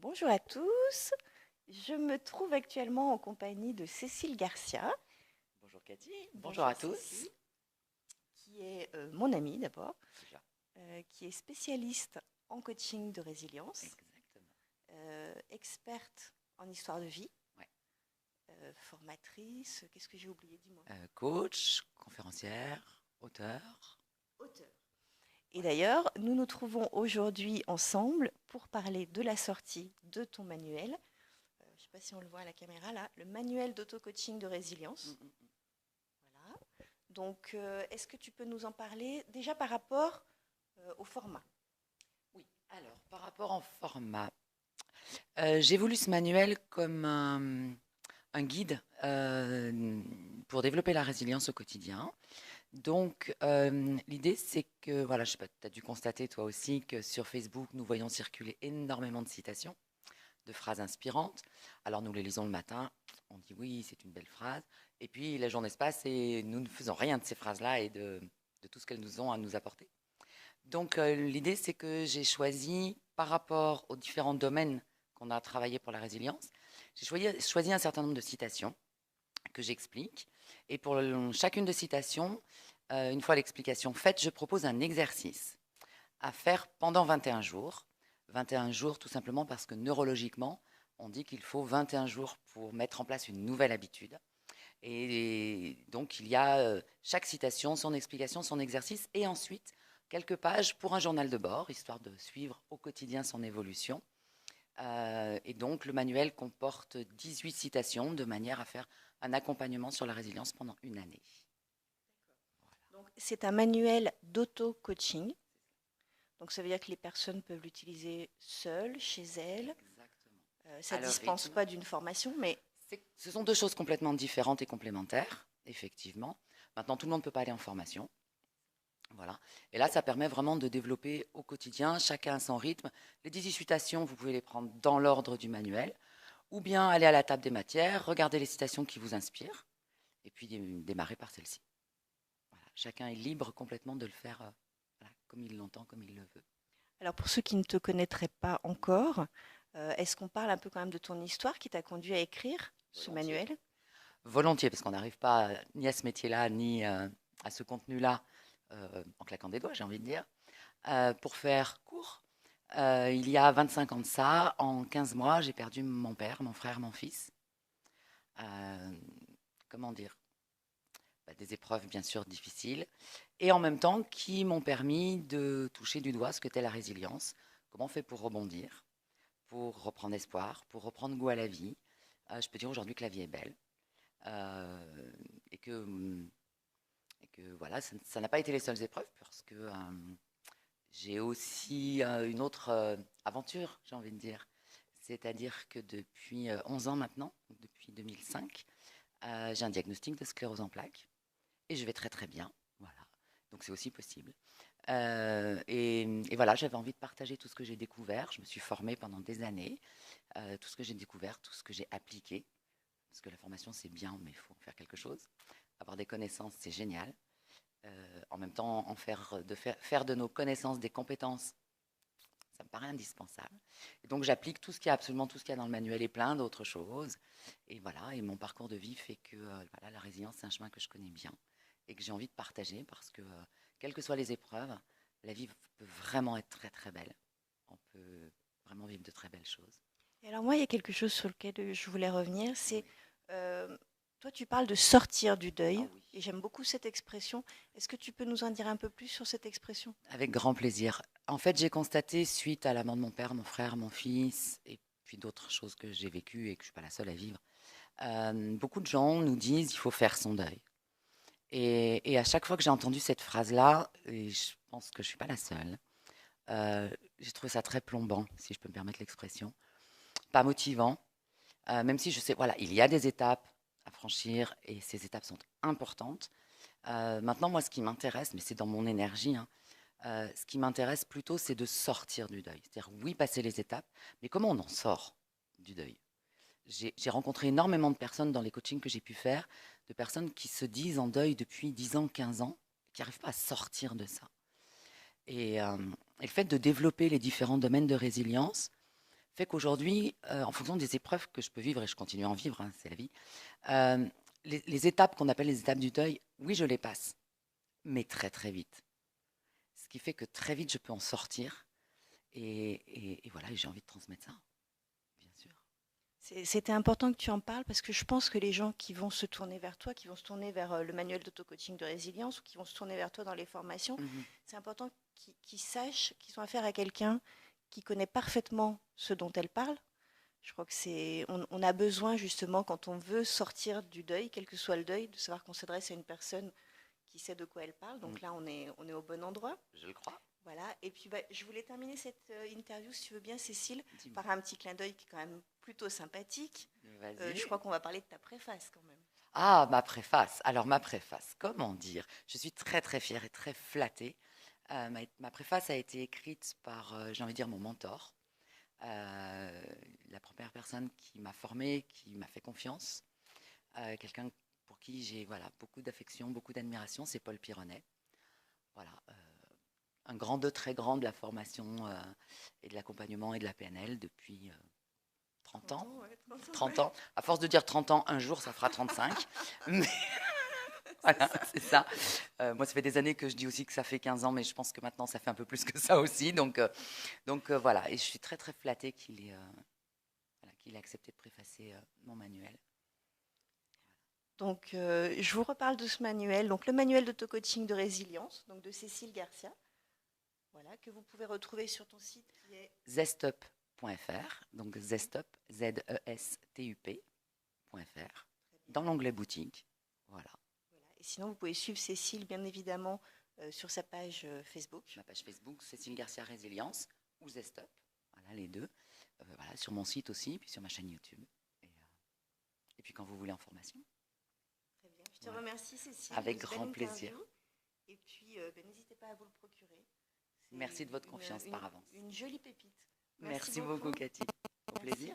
Bonjour à tous. Je me trouve actuellement en compagnie de Cécile Garcia. Bonjour Cathy, bonjour Bonjour à tous. Cécile, qui est mon amie d'abord, Déjà, qui est spécialiste en coaching de résilience, exactement. experte en histoire de vie, Ouais. formatrice. Qu'est-ce que j'ai oublié? Dis-moi. Coach, conférencière, auteur. Auteur. Et Ouais. d'ailleurs, nous nous trouvons aujourd'hui ensemble pour parler de la sortie de ton manuel. Je ne sais pas si on le voit à la caméra là, le manuel d'auto-coaching de Mm, résilience. mm, mm. Voilà. Donc, est-ce que tu peux nous en parler déjà par rapport au format? Oui, alors par rapport au format, j'ai voulu ce manuel comme un guide pour développer la résilience au quotidien. Donc, l'idée, c'est que, voilà, je sais pas, tu as dû constater toi aussi que sur Facebook, nous voyons circuler énormément de citations, de phrases inspirantes. Alors nous les lisons le matin, on dit oui, c'est une belle phrase. Et puis la journée se passe et nous ne faisons rien de ces phrases-là et de tout ce qu'elles nous ont à nous apporter. Donc l'idée, c'est que j'ai choisi, par rapport aux différents domaines qu'on a travaillé pour la résilience, j'ai choisi un certain nombre de citations que j'explique. Et pour chacune de citations, une fois l'explication faite, je propose un exercice à faire pendant 21 jours. 21 jours tout simplement parce que neurologiquement, on dit qu'il faut 21 jours pour mettre en place une nouvelle habitude. Et donc, il y a chaque citation, son explication, son exercice, et ensuite quelques pages pour un journal de bord, histoire de suivre au quotidien son évolution. Et donc, le manuel comporte 18 citations de manière à faire un accompagnement sur la résilience pendant une année. Donc, c'est un manuel d'auto-coaching. Donc, ça veut dire que les personnes peuvent l'utiliser seules, chez elles. Exactement. Ça À ne leur dispense rythme. pas d'une formation, mais Ce sont deux choses complètement différentes et complémentaires, effectivement. Maintenant, tout le monde ne peut pas aller en formation. Voilà. Et là, ça permet vraiment de développer au quotidien, chacun à son rythme. Les 18 citations, vous pouvez les prendre dans l'ordre du manuel, ou bien aller à la table des matières, regarder les citations qui vous inspirent, et puis démarrer par celle-ci. Voilà. Chacun est libre complètement de le faire voilà, comme il l'entend, comme il le veut. alors pour ceux qui ne te connaîtraient pas encore, est-ce qu'on parle un peu quand même de ton histoire qui t'a conduit à écrire ce Volontiers. manuel? Volontiers, parce qu'on n'arrive pas ni à ce métier-là, ni à ce contenu-là en claquant des doigts, j'ai envie de dire. Pour faire court, il y a 25 ans de ça, en 15 mois, j'ai perdu mon père, mon frère, mon fils. Euh, comment dire? Des épreuves bien sûr difficiles, et en même temps qui m'ont permis de toucher du doigt ce que qu'était la résilience, comment on fait pour rebondir, pour reprendre espoir, pour reprendre goût à la vie. Je peux dire aujourd'hui que la vie est belle, euh, et, que, et que voilà, ça n'a pas été les seules épreuves, parce que j'ai aussi une autre aventure, j'ai envie de dire. C'est-à-dire que depuis 11 ans maintenant, depuis 2005, j'ai un diagnostic de sclérose en plaques et je vais très très bien. Voilà, donc c'est aussi possible. Et voilà, j'avais envie de partager tout ce que j'ai découvert. Je me suis formée pendant des années, tout ce que j'ai découvert, tout ce que j'ai appliqué. Parce que la formation c'est bien, mais il faut faire quelque chose. Avoir des connaissances, c'est génial. En même temps, faire de nos connaissances des compétences, ça me paraît indispensable. Et donc j'applique tout ce qu'il y a, absolument tout ce qu'il y a dans le manuel et plein d'autres choses. Et voilà, et mon parcours de vie fait que voilà, la résilience, c'est un chemin que je connais bien et que j'ai envie de partager parce que, quelles que soient les épreuves, la vie peut vraiment être très très belle. On peut vraiment vivre de très belles choses. Et alors moi, il y a quelque chose sur lequel je voulais revenir, c'est Oui. euh, toi, tu parles de sortir du Ah deuil, oui. et j'aime beaucoup cette expression. Est-ce que tu peux nous en dire un peu plus sur cette expression? Avec grand plaisir. En fait, j'ai constaté, suite à la mort de mon père, mon frère, mon fils, et puis d'autres choses que j'ai vécues et que je ne suis pas la seule à vivre, beaucoup de gens nous disent il faut faire son deuil. Et à chaque fois que j'ai entendu cette phrase-là, et je pense que je ne suis pas la seule, j'ai trouvé ça très plombant, si je peux me permettre l'expression. Pas motivant, même si je sais, voilà, il y a des étapes à franchir et ces étapes sont importantes. Maintenant, moi, ce qui m'intéresse, mais c'est dans mon énergie, hein, ce qui m'intéresse plutôt, c'est de sortir du deuil. C'est-à-dire, oui, passer les étapes, mais comment on en sort du deuil? J'ai rencontré énormément de personnes dans les coachings que j'ai pu faire, de personnes qui se disent en deuil depuis 10 ans, 15 ans, qui n'arrivent pas à sortir de ça. Et le fait de développer les différents domaines de résilience fait qu'aujourd'hui, en fonction des épreuves que je peux vivre, et je continue à en vivre, hein, c'est la vie, euh, les étapes qu'on appelle les étapes du deuil, oui, je les passe, mais très très vite. Ce qui fait que très vite, je peux en sortir. Et voilà, et j'ai envie de transmettre ça, bien sûr. C'était important que tu en parles parce que je pense que les gens qui vont se tourner vers toi, qui vont se tourner vers le manuel d'auto-coaching de résilience ou qui vont se tourner vers toi dans les formations, Mhm. c'est important qu'ils sachent qu'ils ont affaire à quelqu'un qui connaît parfaitement ce dont elle parle. Je crois que on a besoin justement quand on veut sortir du deuil, quel que soit le deuil, de savoir qu'on s'adresse à une personne qui sait de quoi elle parle. Mm. Donc là, on est au bon endroit. Je le crois. Voilà. Et puis, je voulais terminer cette interview, si tu veux bien, Cécile, Dis-moi. par un petit clin d'œil qui est quand même plutôt sympathique. Vas-y. Je crois qu'on va parler de ta préface quand même. Ah, ma préface. Alors, ma préface, comment dire? Je suis très, très fière et très flattée. Ma préface a été écrite par, j'ai envie de dire, mon mentor. La première personne qui m'a formée, qui m'a fait confiance. Quelqu'un pour qui j'ai voilà, beaucoup d'affection, beaucoup d'admiration, c'est Paul Pironnet. Voilà, un grand de très grand de la formation et de l'accompagnement et de la PNL depuis 30 ans. Ouais, 30 ans. À force de dire 30 ans, un jour, ça fera 35. Mais voilà, c'est ça. Moi, ça fait des années que je dis aussi que ça fait 15 ans, mais je pense que maintenant, ça fait un peu plus que ça aussi. Donc voilà, et je suis très, très flattée qu'il ait accepté de préfacer mon manuel. Donc, je vous reparle de ce manuel. Donc, le manuel d'auto-coaching de résilience, donc de Cécile Garcia, voilà, que vous pouvez retrouver sur ton site qui est zestup.fr, donc zestup, zestup.fr, dans l'onglet boutique. Voilà. Voilà. Et sinon, vous pouvez suivre Cécile, bien évidemment, sur sa page Facebook. Ma page Facebook, Cécile Garcia Résilience ou Zestup, voilà les deux. Voilà, sur mon site aussi, puis sur ma chaîne YouTube. Et puis quand vous voulez en formation. Très bien. Je te remercie, Cécile. Avec de cette grand belle plaisir. interview. Et puis, n'hésitez pas à vous le procurer. C'est Merci de votre confiance par avance. Une jolie pépite. Merci beaucoup, Cathy. Au plaisir.